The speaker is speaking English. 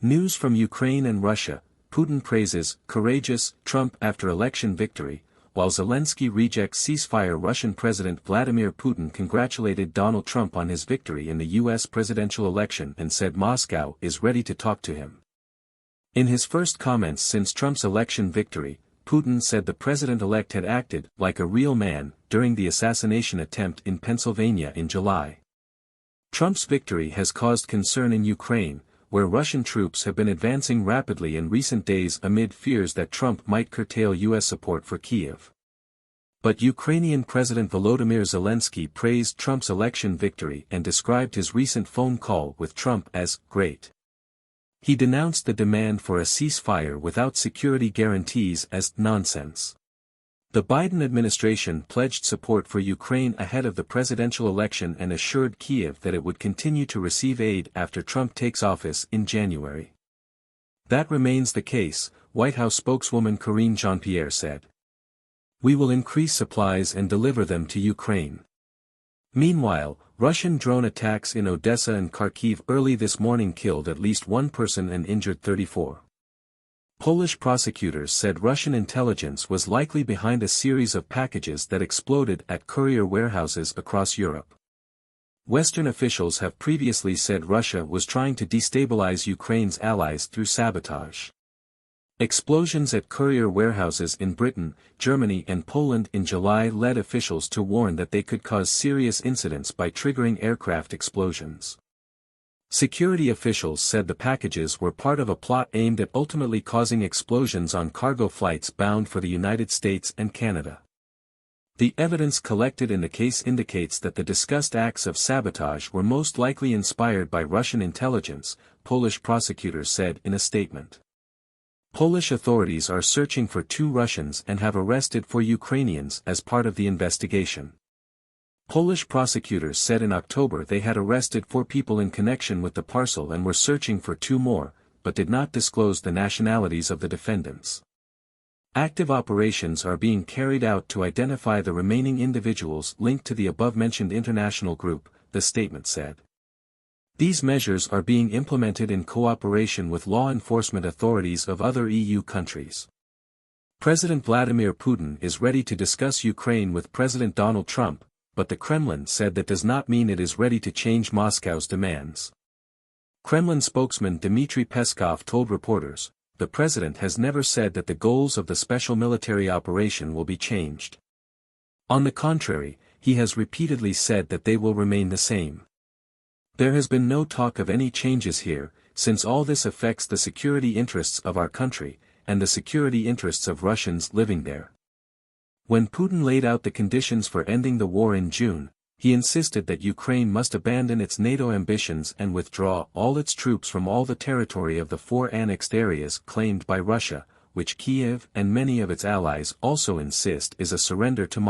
News from Ukraine and Russia. Putin praises courageous Trump after election victory, while Zelensky rejects ceasefire. Russian President Vladimir Putin congratulated Donald Trump on his victory in the U.S. presidential election and said Moscow is ready to talk to him. In his first comments since Trump's election victory, Putin said the president-elect had acted like a real man during the assassination attempt in Pennsylvania in July. Trump's victory has caused concern in Ukraine, where Russian troops have been advancing rapidly in recent days amid fears that Trump might curtail U.S. support for Kyiv. But Ukrainian President Volodymyr Zelensky praised Trump's election victory and described his recent phone call with Trump as great. He denounced the demand for a ceasefire without security guarantees as nonsense. The Biden administration pledged support for Ukraine ahead of the presidential election and assured Kyiv that it would continue to receive aid after Trump takes office in January. That remains the case, White House spokeswoman Karine Jean-Pierre said. We will increase supplies and deliver them to Ukraine. Meanwhile, Russian drone attacks in Odesa and Kharkiv early this morning killed at least one person and injured 34. Polish prosecutors said Russian intelligence was likely behind a series of packages that exploded at courier warehouses across Europe. Western officials have previously said Russia was trying to destabilize Ukraine's allies through sabotage. Explosions at courier warehouses in Britain, Germany and Poland in July led officials to warn that they could cause serious incidents by triggering aircraft explosions. Security officials said the packages were part of a plot aimed at ultimately causing explosions on cargo flights bound for the United States and Canada. The evidence collected in the case indicates that the discussed acts of sabotage were most likely inspired by Russian intelligence, Polish prosecutors said in a statement. Polish authorities are searching for 2 Russians and have arrested 4 Ukrainians as part of the investigation. Polish prosecutors said in October they had arrested 4 people in connection with the parcel and were searching for 2 more, but did not disclose the nationalities of the defendants. Active operations are being carried out to identify the remaining individuals linked to the above-mentioned international group, the statement said. These measures are being implemented in cooperation with law enforcement authorities of other EU countries. President Vladimir Putin is ready to discuss Ukraine with President Donald Trump, but the Kremlin said that does not mean it is ready to change Moscow's demands. Kremlin spokesman Dmitry Peskov told reporters, the president has never said that the goals of the special military operation will be changed. On the contrary, he has repeatedly said that they will remain the same. There has been no talk of any changes here, since all this affects the security interests of our country, and the security interests of Russians living there. When Putin laid out the conditions for ending the war in June, he insisted that Ukraine must abandon its NATO ambitions and withdraw all its troops from all the territory of the 4 annexed areas claimed by Russia, which Kyiv and many of its allies also insist is a surrender to Moscow.